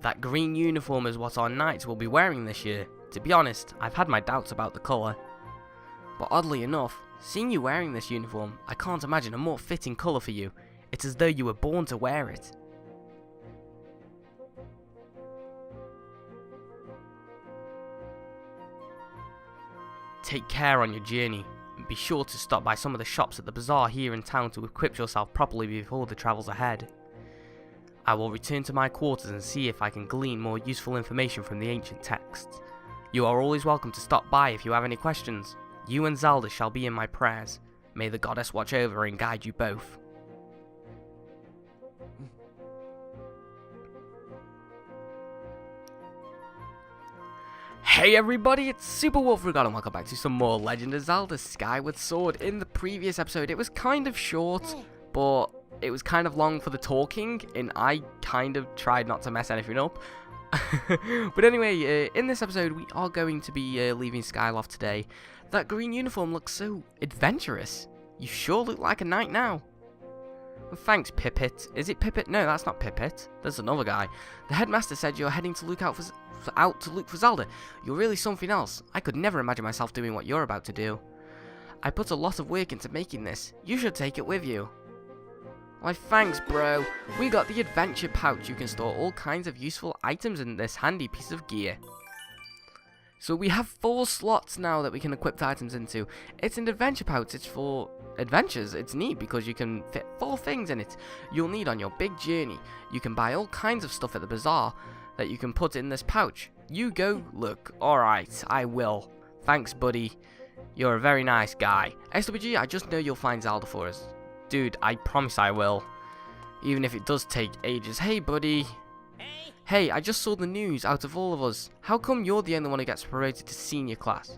That green uniform is what our knights will be wearing this year. To be honest, I've had my doubts about the colour. But oddly enough, seeing you wearing this uniform, I can't imagine a more fitting colour for you. It's as though you were born to wear it. Take care on your journey, and be sure to stop by some of the shops at the bazaar here in town to equip yourself properly before the travels ahead. I will return to my quarters and see if I can glean more useful information from the ancient texts. You are always welcome to stop by if you have any questions. You and Zelda shall be in my prayers. May the goddess watch over and guide you both. Hey everybody, it's SuperWalkthroughGod and welcome back to some more Legend of Zelda Skyward Sword. In the previous episode, it was kind of short, but it was kind of long for the talking, and I kind of tried not to mess anything up. But anyway, in this episode, we are going to be leaving Skyloft today. That green uniform looks so adventurous. You sure look like a knight now. Well, thanks, Pippet. Is it Pippet? No, that's not Pippet. There's another guy. The headmaster said you're heading to look out for Zelda. You're really something else. I could never imagine myself doing what you're about to do. I put a lot of work into making this. You should take it with you. Why, thanks, bro. We got the adventure pouch. You can store all kinds of useful items in this handy piece of gear. So we have 4 slots now that we can equip the items into. It's an adventure pouch. It's for adventures. It's neat because you can fit 4 things in it you'll need on your big journey. You can buy all kinds of stuff at the bazaar that you can put in this pouch. You go look. Alright, I will. Thanks, buddy. You're a very nice guy. SWG, I just know you'll find Zelda for us. Dude, I promise I will. Even if it does take ages. Hey, buddy. Hey, I just saw the news out of all of us. How come you're the only one who gets promoted to senior class?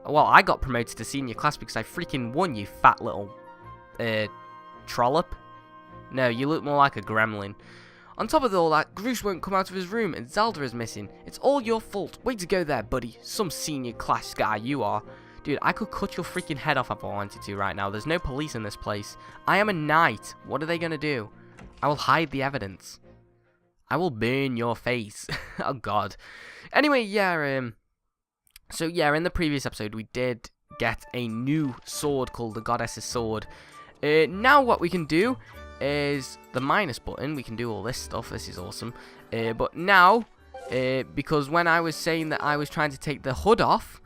Well, I got promoted to senior class because I freaking won, you fat little, trollop. No, you look more like a gremlin. On top of all that, Groose won't come out of his room and Zelda is missing. It's all your fault. Way to go there, buddy. Some senior class guy you are. Dude, I could cut your freaking head off if I wanted to right now. There's no police in this place. I am a knight. What are they going to do? I will hide the evidence. I will burn your face. Oh, God. Anyway, yeah, so, yeah, in the previous episode, we did get a new sword called the Goddess's Sword. Now what we can do is the minus button. We can do all this stuff. This is awesome. But now, because when I was saying that I was trying to take the hood off,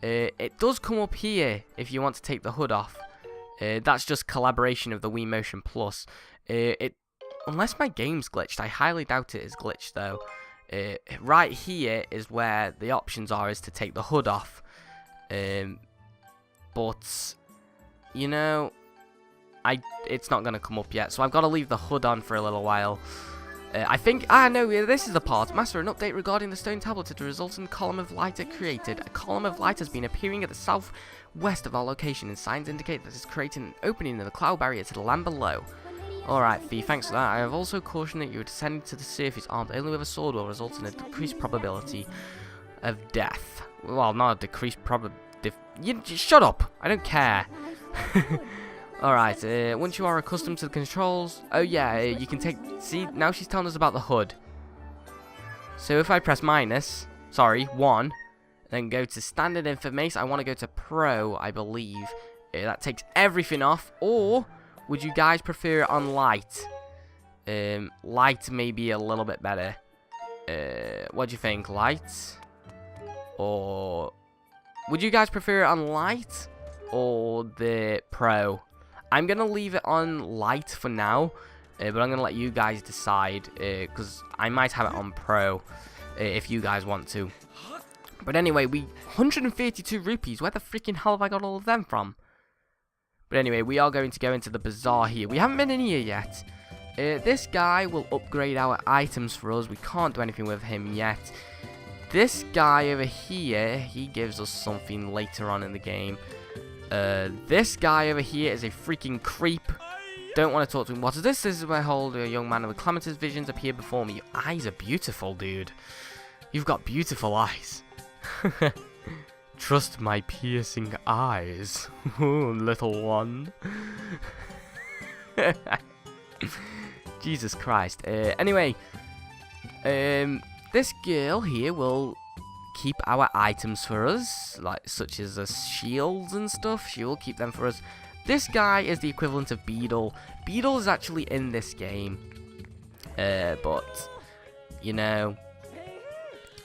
it does come up here if you want to take the hood off. That's just collaboration of the Wii Motion Plus. Unless my game's glitched, I highly doubt it is glitched though. Right here is where the options are, is to take the hood off. But you know, it's not gonna come up yet, so I've got to leave the hood on for a little while. I think, no, this is the part. Master, an update regarding the stone tablet to result in column of light it created. A column of light has been appearing at the southwest of our location, and signs indicate that it's creating an opening in the cloud barrier to the land below. Alright, Fee, thanks for that. I have also cautioned that you are descending to the surface armed only with a sword will result in a decreased probability of death. Well, not a decreased probability. Shut up! I don't care. Alright, once you are accustomed to the controls... Oh yeah, you can take... See, now she's telling us about the hood. So if I press minus... 1, then go to standard information, I want to go to pro, I believe. That takes everything off, or... Would you guys prefer it on light? Light may be a little bit better. What do you think? Light? Or... Would you guys prefer it on light? Or the pro? I'm going to leave it on light for now. But I'm going to let you guys decide. Because I might have it on pro. If you guys want to. But anyway, 132 rupees. Where the freaking hell have I got all of them from? But anyway, we are going to go into the bazaar here. We haven't been in here yet. This guy will upgrade our items for us. We can't do anything with him yet. This guy over here, he gives us something later on in the game. This guy over here is a freaking creep. Don't want to talk to him. What is this? This is where I hold a young man with calamitous visions appear before me. Your eyes are beautiful, dude. You've got beautiful eyes. Trust my piercing eyes, little one. Jesus Christ. Anyway, This girl here will keep our items for us, like such as shields and stuff. She will keep them for us. This guy is the equivalent of Beedle. Beedle is actually in this game, but you know,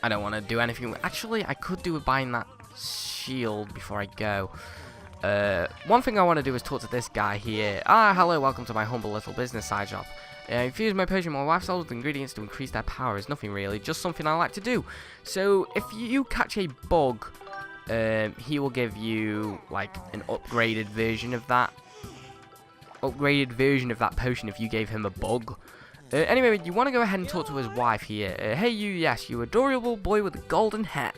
I don't want to do anything. Actually, I could do with buying that shield before I go. One thing I want to do is talk to this guy here. Hello, welcome to my humble little business side shop. Infuse my potion, my wife sells the ingredients to increase their power. Is nothing really, just something I like to do. So if you catch a bug, he will give you like an upgraded version of that. Potion if you gave him a bug. Anyway, you want to go ahead and talk to his wife here. Hey you, yes, you adorable boy with the golden hair.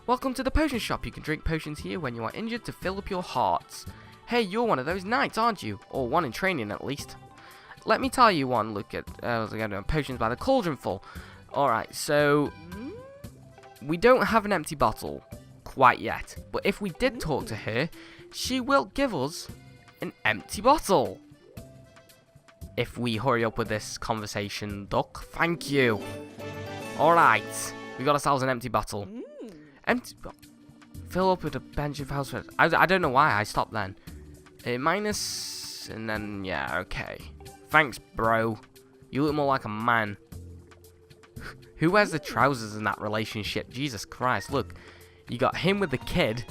Welcome to the potion shop. You can drink potions here when you are injured to fill up your hearts. Hey, you're one of those knights, aren't you? Or one in training at least. Let me tell you one. Look at potions by the cauldron full. Alright, so we don't have an empty bottle quite yet. But if we did talk to her, she will give us an empty bottle. If we hurry up with this conversation, Duck. Thank you. Alright, we got ourselves an empty bottle. Fill up with a bench of house. I don't know why I stopped then. Minus, and then, yeah, okay. Thanks, bro. You look more like a man. Who wears the trousers in that relationship? Jesus Christ, look. You got him with the kid.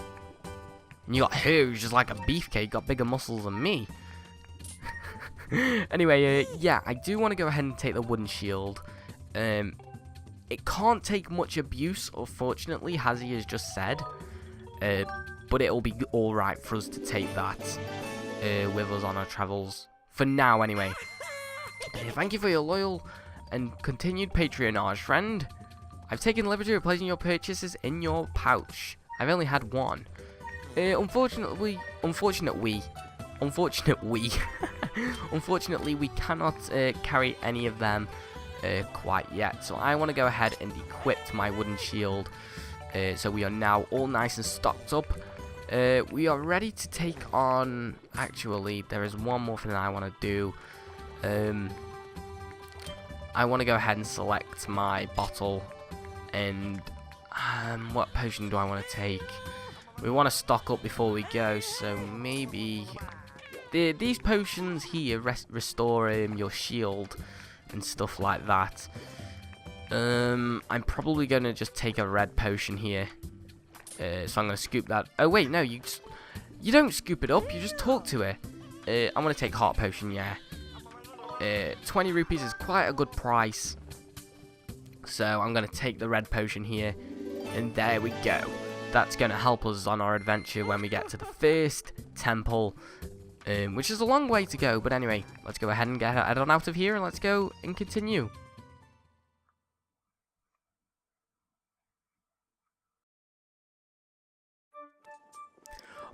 And you got her who's just like a beefcake, got bigger muscles than me. Anyway, yeah, I do want to go ahead and take the wooden shield. It can't take much abuse, unfortunately, as he has just said. But it'll be alright for us to take that with us on our travels. For now, anyway. Thank you for your loyal and continued patronage, friend. I've taken the liberty of placing your purchases in your pouch. I've only had one. Unfortunately, we cannot carry any of them quite yet. So I want to go ahead and equip my wooden shield. So we are now all nice and stocked up. We are ready to take on... Actually, there is one more thing that I want to do. I want to go ahead and select my bottle. And what potion do I want to take? We want to stock up before we go. So maybe... These potions here restore your shield and stuff like that. I'm probably going to just take a red potion here. So I'm going to scoop that. Oh, wait, no, you don't scoop it up. You just talk to it. I'm going to take heart potion, yeah. 20 rupees is quite a good price. So I'm going to take the red potion here. And there we go. That's going to help us on our adventure when we get to the first temple. Which is a long way to go. But anyway, let's go ahead and get on out of here. And let's go and continue.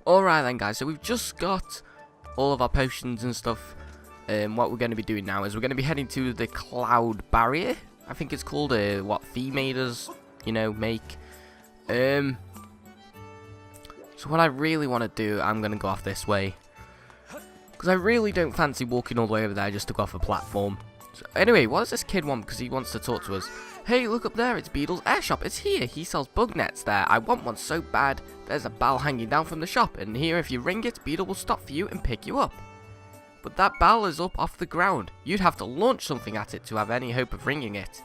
Alright then, guys, so we've just got all of our potions and stuff. What we're going to be doing now is we're going to be heading to the cloud barrier. I think it's called, what Fee made us, you know, make. So what I really want to do, I'm going to go off this way. Because I really don't fancy walking all the way over there just to go off a platform. So anyway, what does this kid want? Because he wants to talk to us. Hey, look up there, it's Beedle's air shop. It's here. He sells bug nets there. I want one so bad. There's a bell hanging down from the shop, and here if you ring it, Beedle will stop for you and pick you up. But that bell is up off the ground. You'd have to launch something at it to have any hope of ringing it.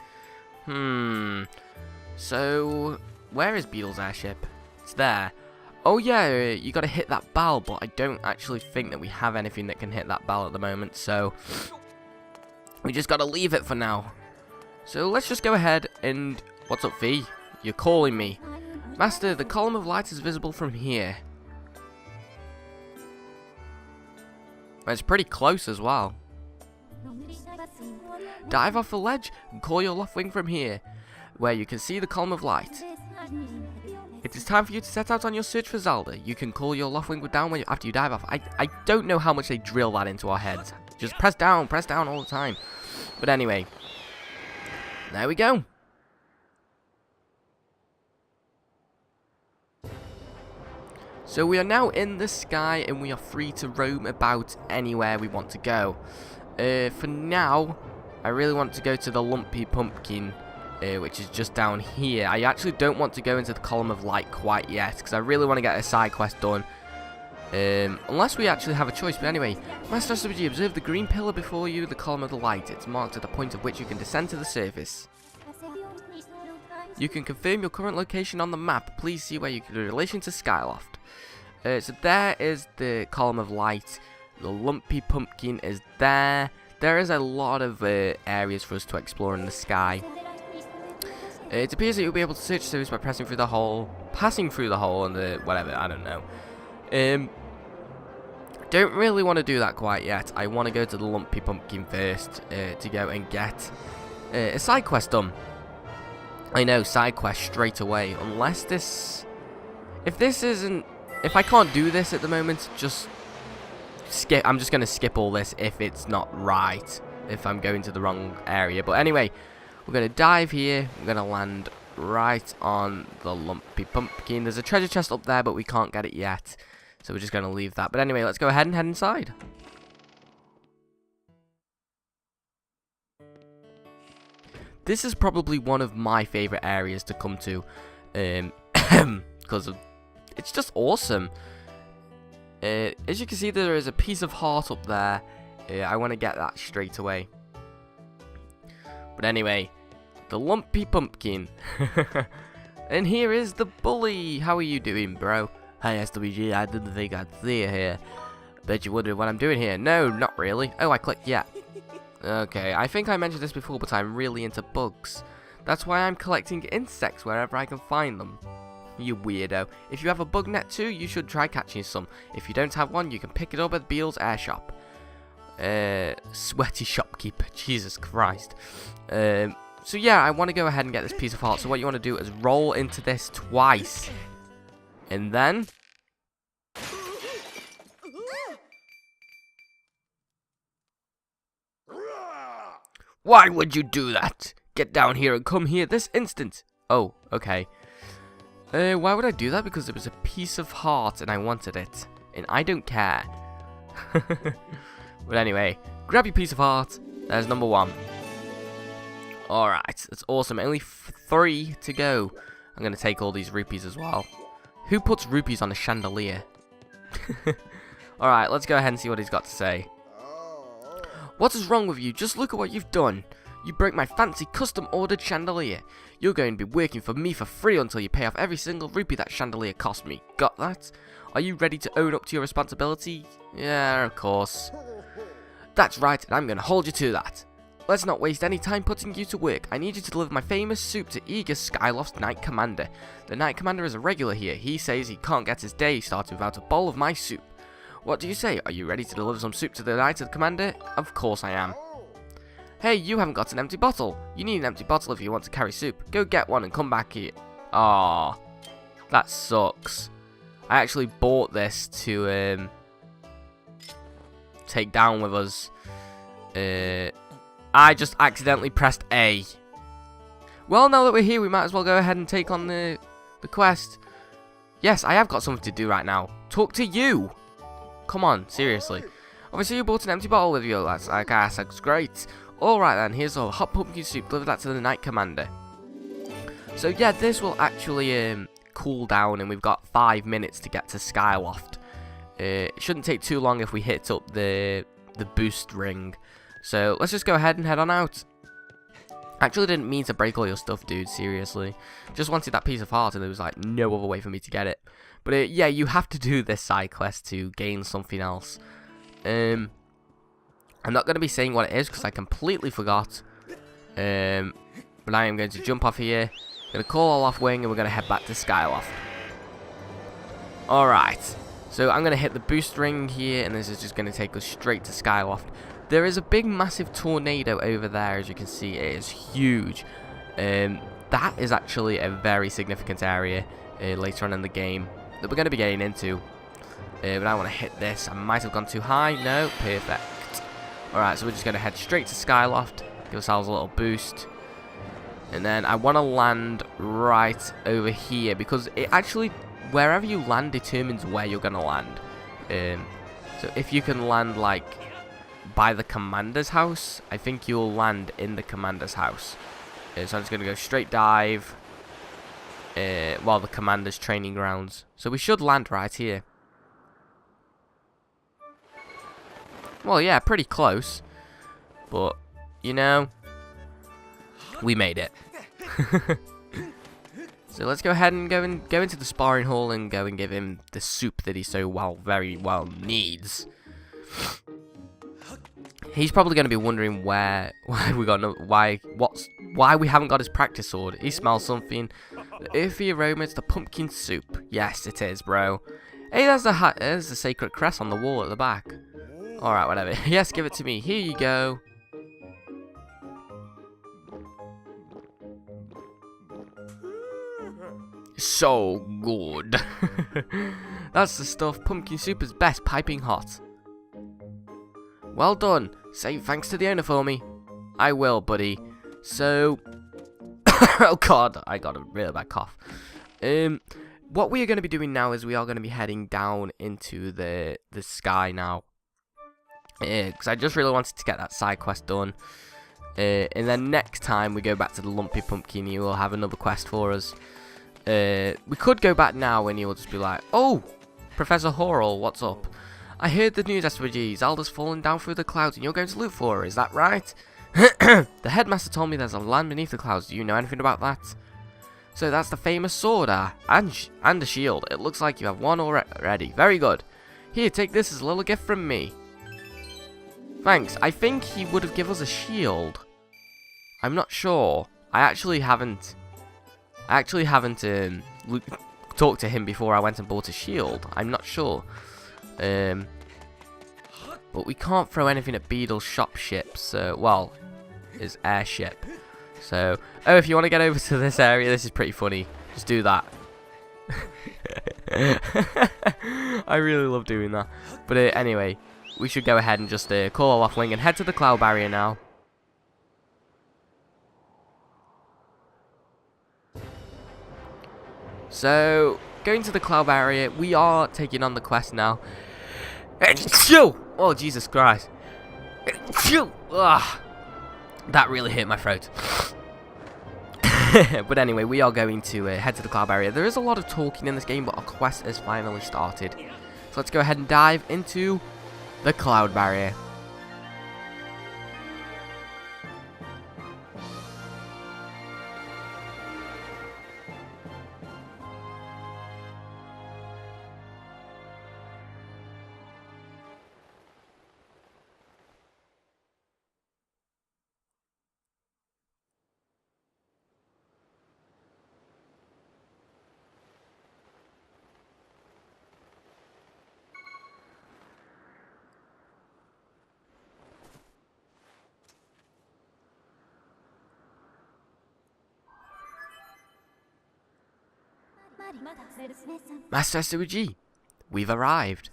So, where is Beedle's airship? It's there. Oh yeah, you gotta hit that bell, but I don't actually think that we have anything that can hit that bell at the moment, so we just gotta leave it for now. So let's just go ahead and... What's up, Fee? You're calling me. Master, the column of light is visible from here. It's pretty close as well. Dive off the ledge and call your Loftwing from here, where you can see the column of light. It is time for you to set out on your search for Zelda. You can call your Loftwing down after you dive off. I don't know how much they drill that into our heads. Just press down all the time. But anyway, there we go. So we are now in the sky and we are free to roam about anywhere we want to go. For now, I really want to go to the Lumpy Pumpkin which is just down here. I actually don't want to go into the column of light quite yet, because I really want to get a side quest done. Unless we actually have a choice. But anyway, Master SWG, observe the green pillar before you, the column of the light. It's marked at the point at which you can descend to the surface. You can confirm your current location on the map. Please see where you can in relation to Skyloft. So there is the column of light. The lumpy pumpkin is there. There is a lot of areas for us to explore in the sky. It appears that you'll be able to search those by passing through the hole, and the whatever, I don't know. Don't really want to do that quite yet. I want to go to the lumpy pumpkin first to go and get a side quest done. I know, side quest straight away. Unless this, if I can't do this at the moment, just skip. I'm just gonna skip all this if it's not right. If I'm going to the wrong area. But anyway, we're gonna dive here. We're gonna land right on the lumpy pumpkin. There's a treasure chest up there, but we can't get it yet. So we're just going to leave that. But anyway, let's go ahead and head inside. This is probably one of my favourite areas to come to. Because it's just awesome. As you can see, there is a piece of heart up there. I want to get that straight away. But anyway, the lumpy pumpkin. And here is the bully. How are you doing, bro? Hi SWG, I didn't think I'd see you here. Bet you wondered what I'm doing here. No, not really. Oh, I clicked yeah. Okay, I think I mentioned this before, but I'm really into bugs. That's why I'm collecting insects wherever I can find them. You weirdo. If you have a bug net too, you should try catching some. If you don't have one, you can pick it up at Beale's Air Shop. Sweaty shopkeeper. Jesus Christ. So yeah, I want to go ahead and get this piece of heart. So what you want to do is roll into this twice. And then why would you do that? Get down here and come here this instant. Oh, okay. Why would I do that? Because it was a piece of heart and I wanted it. And I don't care. But anyway, grab your piece of heart. There's number 1. Alright, that's awesome. Only 3 to go. I'm going to take all these rupees as well. Who puts rupees on a chandelier? Alright, let's go ahead and see what he's got to say. What is wrong with you? Just look at what you've done. You broke my fancy custom-ordered chandelier. You're going to be working for me for free until you pay off every single rupee that chandelier cost me. Got that? Are you ready to own up to your responsibility? Yeah, of course. That's right, and I'm going to hold you to that. Let's not waste any time putting you to work. I need you to deliver my famous soup to eager Skyloft's Knight Commander. The Knight Commander is a regular here. He says he can't get his day started without a bowl of my soup. What do you say? Are you ready to deliver some soup to the Knight Commander? Of course I am. Hey, you haven't got an empty bottle. You need an empty bottle if you want to carry soup. Go get one and come back here. Aww. That sucks. I actually bought this to take down with us. I just accidentally pressed A. Well, now that we're here, we might as well go ahead and take on the quest. Yes, I have got something to do right now. Talk to you. Come on, seriously. Obviously, you bought an empty bottle with you. That's great. Alright then, here's a hot pumpkin soup. Deliver that to the Knight Commander. So yeah, this will actually cool down, and we've got 5 minutes to get to Skyloft. It shouldn't take too long if we hit up the boost ring. So let's just go ahead and head on out. Actually didn't mean to break all your stuff, dude, seriously. Just wanted that piece of heart and there was like no other way for me to get it. But yeah, you have to do this side quest to gain something else. I'm not going to be saying what it is because I completely forgot. But I am going to jump off here. Going to call off wing and we're going to head back to Skyloft. Alright. So I'm going to hit the boost ring here and this is just going to take us straight to Skyloft. There is a big massive tornado over there, as you can see. It is huge. That is actually a very significant area later on in the game that we're going to be getting into. But I want to hit this. I might have gone too high. No, perfect. Alright, so we're just going to head straight to Skyloft. Give ourselves a little boost. And then I want to land right over here. Because it actually, wherever you land determines where you're going to land. So if you can land like by the commander's house, I think you'll land in the commander's house. So I'm just going to go straight dive. While the commander's training grounds. So we should land right here. Well, yeah, pretty close. But, you know, we made it. So let's go ahead and go into the sparring hall and go and give him the soup that he so very well needs. He's probably going to be wondering why we haven't got his practice sword. He smells something. The earthy aroma is the pumpkin soup. Yes, it is, bro. Hey, there's the sacred crest on the wall at the back. All right, whatever. Yes, give it to me. Here you go. So good. That's the stuff. Pumpkin soup is best, piping hot. Well done. Say thanks to the owner for me. I will, buddy. So, oh god, I got a really bad cough. What we are going to be doing now is we are going to be heading down into the sky now. Because I just really wanted to get that side quest done. And then next time we go back to the Lumpy Pumpkin, he will have another quest for us. We could go back now and he will just be like, oh, Professor Horrell, what's up? I heard the news, SVG. Zelda's fallen down through the clouds and you're going to look for her, is that right? The headmaster told me there's a land beneath the clouds. Do you know anything about that? So that's the famous sword, and a shield. It looks like you have one already. Very good. Here, take this as a little gift from me. Thanks. I think he would have given us a shield. I'm not sure. I actually haven't talked to him before I went and bought a shield. I'm not sure. But we can't throw anything at Beedle's shop ship, so, well, his airship. So, oh, if you want to get over to this area, this is pretty funny. Just do that. I really love doing that. But anyway, we should go ahead and just call off wing and head to the cloud barrier now. So, going to the cloud barrier, we are taking on the quest now. Oh, Jesus Christ. That really hit my throat. But anyway, we are going to head to the cloud barrier. There is a lot of talking in this game, but our quest has finally started. So let's go ahead and dive into the cloud barrier. Master SuperWalkthroughGod, we've arrived.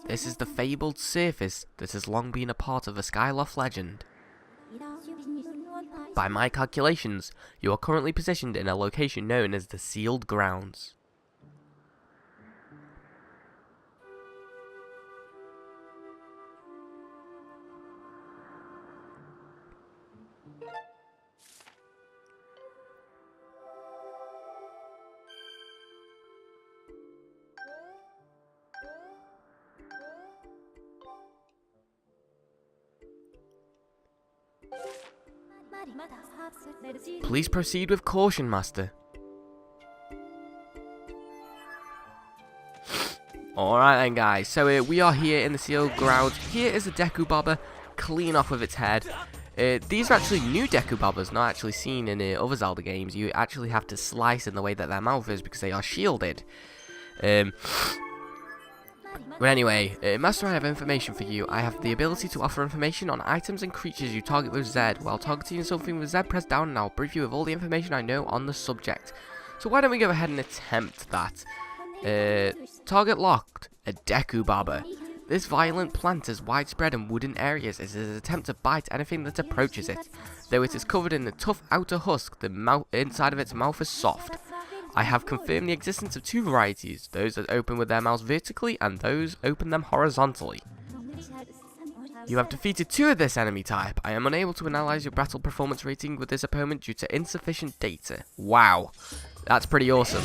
This is the fabled surface that has long been a part of the Skyward legend. By my calculations, you are currently positioned in a location known as the Sealed Grounds. Please proceed with caution, Master. Alright then, guys, so we are here in the Sealed Grounds. Here is a Deku Baba, clean off with its head. These are actually new Deku Babas, not actually seen in other Zelda games. You actually have to slice in the way that their mouth is because they are shielded. But anyway, Master, I have information for you. I have the ability to offer information on items and creatures you target with Z. While targeting something with Z, press down and I'll brief you with all the information I know on the subject. So why don't we go ahead and attempt that? Target locked. A Deku Baba. This violent plant is widespread in wooded areas. It is an attempt to bite anything that approaches it. Though it is covered in a tough outer husk, the inside of its mouth is soft. I have confirmed the existence of two varieties, those that open with their mouths vertically and those open them horizontally. You have defeated 2 of this enemy type. I am unable to analyze your battle performance rating with this opponent due to insufficient data. Wow. That's pretty awesome.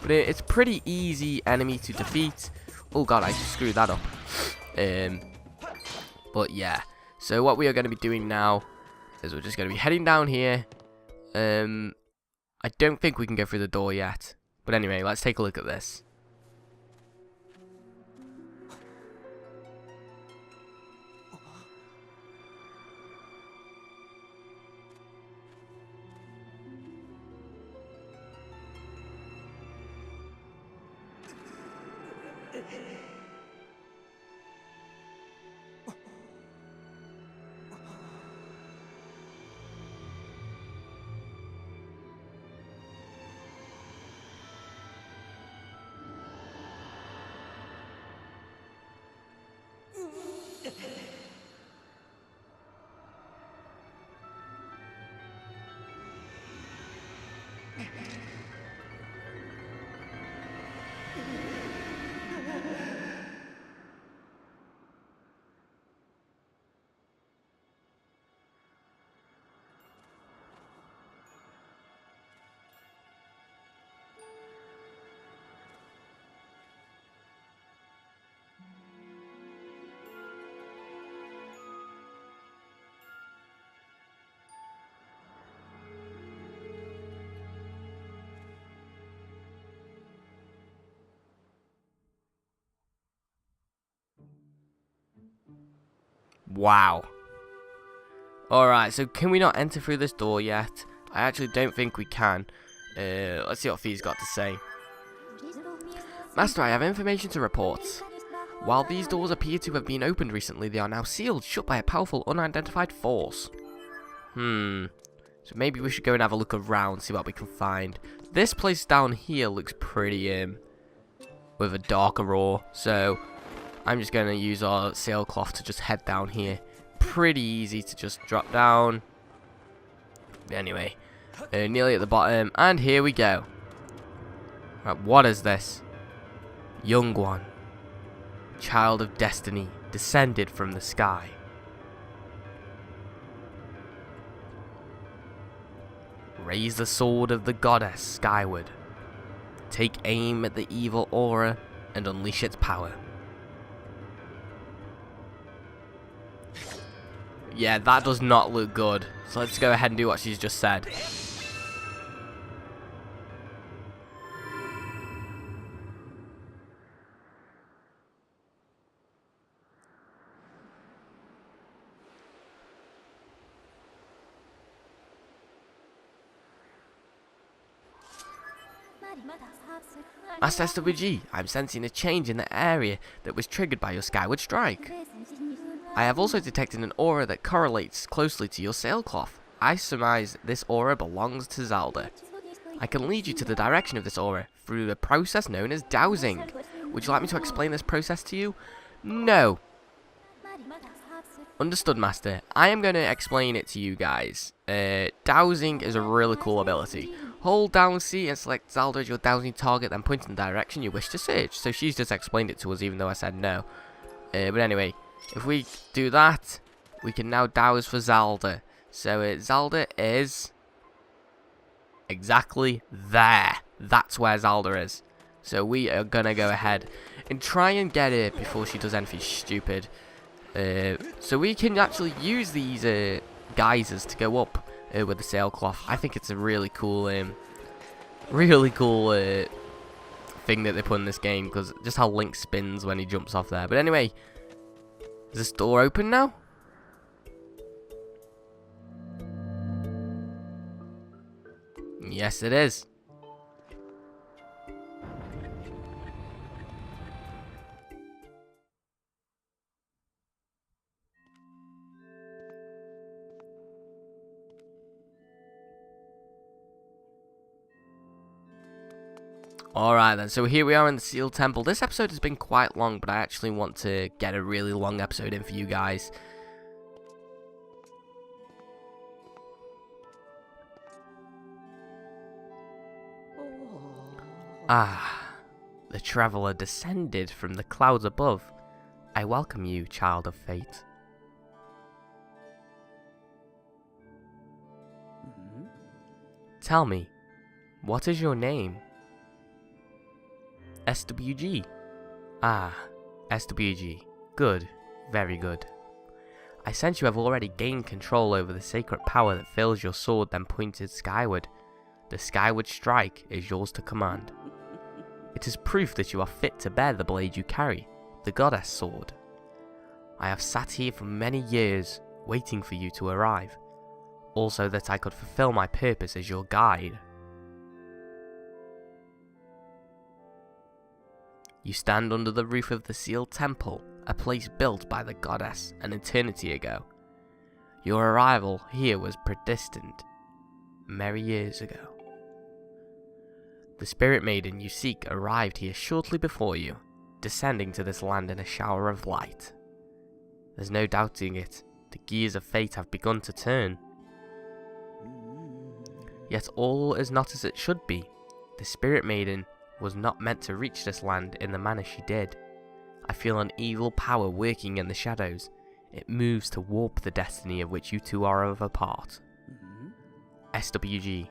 But it's pretty easy enemy to defeat. Oh god, I just screwed that up. But yeah. So what we are going to be doing now is we're just going to be heading down here. I don't think we can go through the door yet. But anyway, let's take a look at this. Wow. Alright, so can we not enter through this door yet? I actually don't think we can. Let's see what Fee's got to say. Master, I have information to report. While these doors appear to have been opened recently, they are now sealed, shut by a powerful, unidentified force. So maybe we should go and have a look around, see what we can find. This place down here looks pretty, with a darker ore, so I'm just going to use our sailcloth to just head down here. Pretty easy to just drop down. Anyway, nearly at the bottom, and here we go. Right, what is this? Young one, child of destiny, descended from the sky. Raise the sword of the goddess skyward. Take aim at the evil aura and unleash its power. Yeah, that does not look good. So let's go ahead and do what she's just said. Master SWG, I'm sensing a change in the area that was triggered by your Skyward strike. I have also detected an aura that correlates closely to your sailcloth. I surmise this aura belongs to Zelda. I can lead you to the direction of this aura through the process known as dowsing. Would you like me to explain this process to you? No. Understood, Master. I am going to explain it to you guys. Dowsing is a really cool ability. Hold down C and select Zelda as your dowsing target, then point in the direction you wish to search. So she's just explained it to us even though I said no. But anyway, if we do that, we can now douse for Zelda. So Zelda is exactly there. That's where Zelda is. So we are going to go ahead and try and get her before she does anything stupid. So we can actually use these geysers to go up with the sailcloth. I think it's a really cool thing that they put in this game, because just how Link spins when he jumps off there. But anyway, is this door open now? Yes, it is. Alright then, so here we are in the Sealed Temple. This episode has been quite long, but I actually want to get a really long episode in for you guys. Ah, the traveller descended from the clouds above. I welcome you, child of fate. Tell me, what is your name? SWG. Ah, SWG. Good, very good. I sense you have already gained control over the sacred power that fills your sword then pointed skyward. The skyward strike is yours to command. It is proof that you are fit to bear the blade you carry, the goddess sword. I have sat here for many years, waiting for you to arrive, also that I could fulfill my purpose as your guide. You stand under the roof of the sealed temple, a place built by the goddess an eternity ago. Your arrival here was predestined, many years ago. The spirit maiden you seek arrived here shortly before you, descending to this land in a shower of light. There's no doubting it, the gears of fate have begun to turn. Yet all is not as it should be. The spirit maiden was not meant to reach this land in the manner she did. I feel an evil power working in the shadows. It moves to warp the destiny of which you two are of a part. SWG,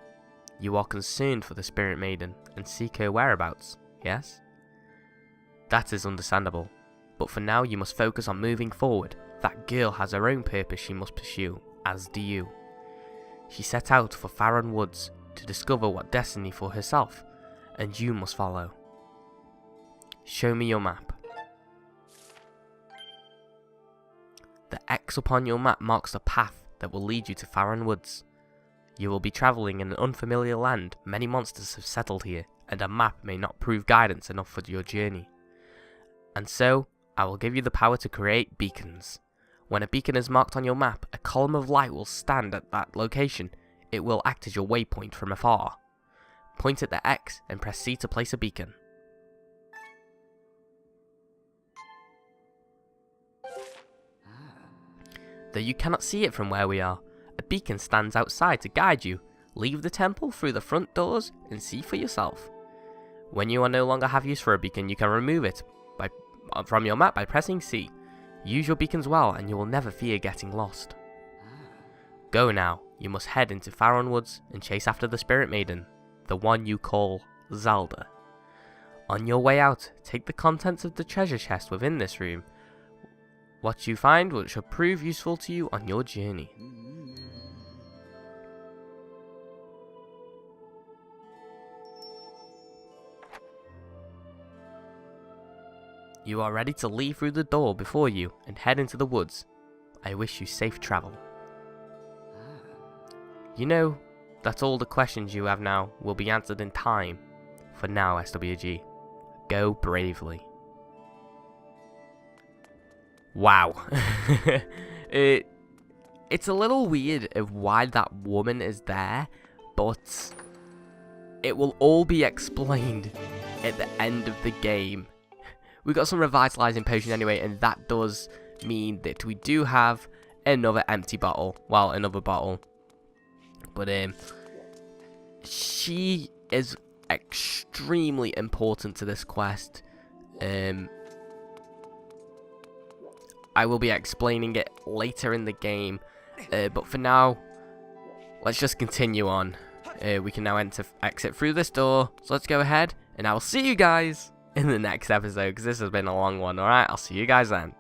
you are concerned for the spirit maiden and seek her whereabouts, yes? That is understandable, but for now you must focus on moving forward. That girl has her own purpose she must pursue, as do you. She set out for Farron Woods to discover what destiny for herself, and you must follow. Show me your map. The X upon your map marks the path that will lead you to Farron Woods. You will be travelling in an unfamiliar land. Many monsters have settled here, and a map may not prove guidance enough for your journey. And so, I will give you the power to create beacons. When a beacon is marked on your map, a column of light will stand at that location. It will act as your waypoint from afar. Point at the X and press C to place a beacon. Though you cannot see it from where we are, a beacon stands outside to guide you. Leave the temple through the front doors and see for yourself. When you no longer have use for a beacon, you can remove it from your map by pressing C. Use your beacons well and you will never fear getting lost. Go now, you must head into Farron Woods and chase after the spirit maiden, the one you call Zelda. On your way out, take the contents of the treasure chest within this room. What you find should prove useful to you on your journey. You are ready to leave through the door before you and head into the woods. I wish you safe travel. You know that all the questions you have now will be answered in time. For now, SWG, go bravely. Wow. It's a little weird of why that woman is there, but it will all be explained at the end of the game. We got some revitalizing potion anyway, and that does mean that we do have another empty bottle. Well, another bottle. But she is extremely important to this quest. I will be explaining it later in the game, but for now, let's just continue on. We can now exit through this door, so let's go ahead, and I will see you guys in the next episode, because this has been a long one. Alright, I'll see you guys then.